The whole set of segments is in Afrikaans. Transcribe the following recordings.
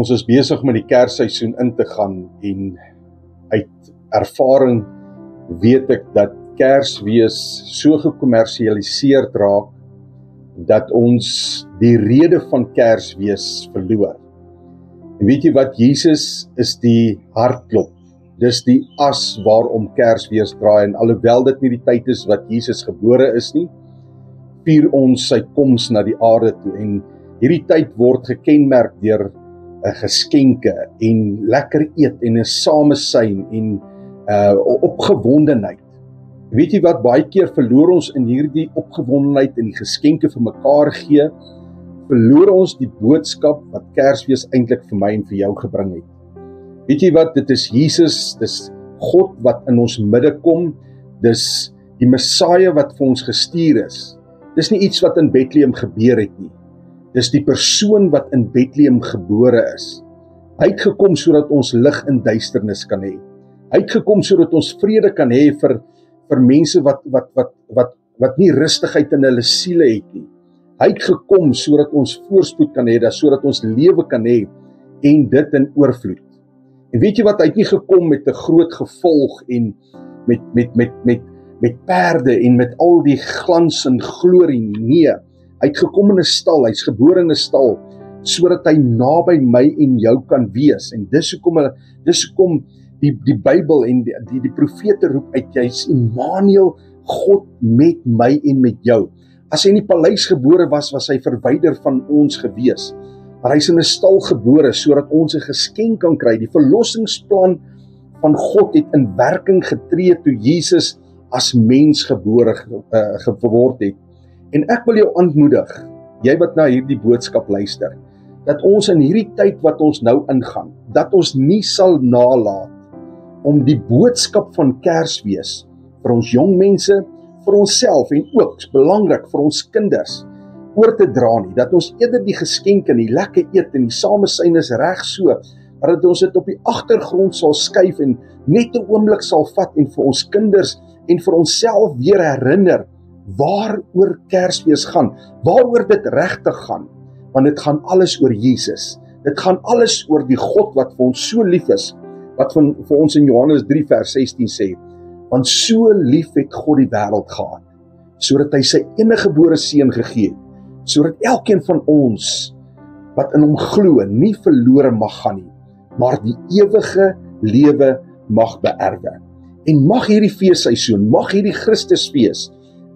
Ons is besig met die Kersseisoen in te gaan en uit ervaring weet ek dat Kersfees so gekommersialiseerd raak dat ons die rede van Kersfees verloor. En weet jy wat, Jesus is die hartklop. Dis die as waarom Kersfees draai, en alhoewel dit nie die tyd is wat Jesus gebore is nie, vier ons sy koms na die aarde toe, en hierdie tyd word gekenmerk deur geskenke en lekker eet en 'n samesyn en opgewondenheid. Weet jy wat, baie keer verloor ons in hierdie opgewondenheid en die geskenke vir mekaar gee, verloor ons die boodskap wat Kersfees eintlik vir my en vir jou gebring het. Weet jy wat, dit is Jesus, dis God wat in ons midde kom, dis die Messiah wat vir ons gestuur is. Dis nie iets wat in Bethlehem gebeur het nie. Dis die persoon wat in Bethlehem gebore is. Hy het gekom sodat ons lig in duisternis kan hê. Hy het gekom sodat ons vrede kan hê vir mense wat nie rustigheid in hulle siele het nie. Hy het gekom sodat ons voorspoed kan hê, sodat ons lewe kan hê en dit in oorvloed. En weet jy wat, hy het nie gekom met 'n groot gevolg en met perde en met al die glans en glorie nie. Nee, hy het gekom in 'n stal, hy's gebore in 'n stal, sodat hy naby my en jou kan wees. En dis hoekom die Bybel en die profete roep uit, hy's Immanuel, God met my en met jou. As hy in die paleis gebore was hy verwyder van ons gewees. Maar hy's in 'n stal gebore, sodat ons 'n geskenk kan kry. Die verlossingsplan van God het in werking getree toe Jesus as mens gebore geword het. En ek wil jou aanmoedig, jy wat na hierdie boodskap luister, dat ons in hierdie tyd wat ons nou ingaan, dat ons nie sal nalat om die boodskap van Kersfees vir ons jong mense, vir onsself en ook, belangrik, vir ons kinders, oor te dra nie, dat ons eerder die geskenke en die lekker eet en die samesyn is reg so, maar dat ons dit op die agtergrond sal skuif en net 'n oomblik sal vat en vir ons kinders en vir onsself weer herinner waaroor Kersfees gaan, waaroor dit regtig gaan, want dit gaan alles oor Jesus. Dit gaan alles oor die God wat vir ons so lief is, wat vir ons in Johannes 3 vers 16 sê, want so lief het God die wêreld gehad, sodat hy sy eniggebore seun gegee het, sodat elkeen van ons wat in hom glo nie verlore mag gaan nie, maar die ewige lewe mag beerwe. En mag hierdie feesseisoen, mag hierdie Christusfees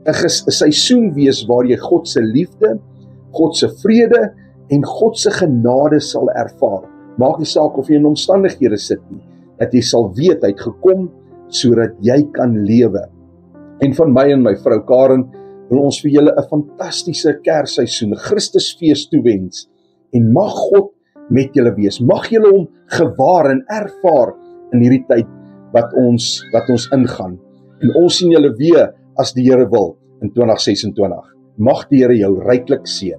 'n seisoen wees waar jy God se liefde, God se vrede en God se genade sal ervaar. Maak nie saak of jy in omstandighede sit nie, dat jy sal weet hy het gekom sodat jy kan lewe. En van my en my vrou Karen wil ons vir julle 'n fantastiese Kersseisoen, Christusfees toewens. En mag God met julle wees. Mag julle hom gewaar en ervaar in hierdie tyd wat ons ingaan. En ons sien julle weer as die Here wil in 2026. Mag die Here jou ryklik seën.